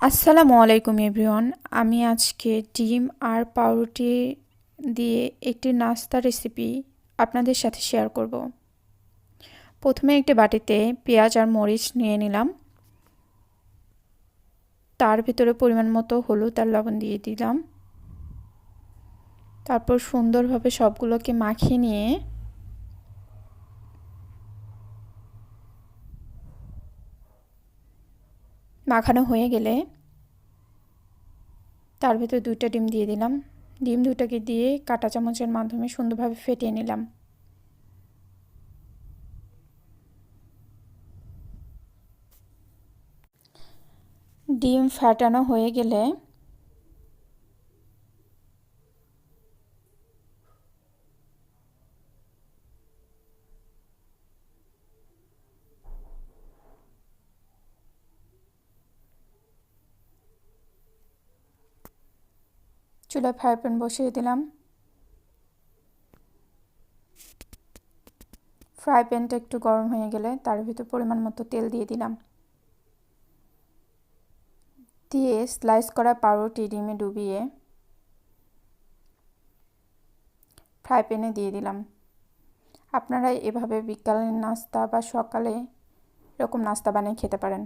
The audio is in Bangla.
আসসালামু আলাইকুম এভরিওয়ান। আমি আজকে ডিম আর পাউরুটি দিয়ে একটি নাস্তা রেসিপি আপনাদের সাথে শেয়ার করব। প্রথমে একটি বাটিতে পেঁয়াজ আর মরিচ নিয়ে নিলাম। তার ভিতরে পরিমাণ মতো হলুদ আর লবণ দিয়ে দিলাম। তারপর সুন্দরভাবে সবগুলোকে মাখিয়ে নিয়ে মাখানো হয়ে গেলে তার ভিতরে 2টা ডিম দিয়ে দিলাম। ডিম দুটাকে দিয়ে কাঁটা চামচের মাধ্যমে সুন্দরভাবে ফেটিয়ে নিলাম। ডিম ফাটানো হয়ে গেলে চুলায় ফ্রাই প্যান বসিয়ে দিলাম। ফ্রাই প্যানটা একটু গরম হয়ে গেলে তার ভিতর পরিমাণ মতো তেল দিয়ে দিলাম। দিয়ে স্লাইস করা পাউরুটি ডিমে ডুবিয়ে ফ্রাই প্যানে দিয়ে দিলাম। আপনারা এভাবে বিকালের নাস্তা বা সকালে এরকম নাস্তা বানিয়ে খেতে পারেন।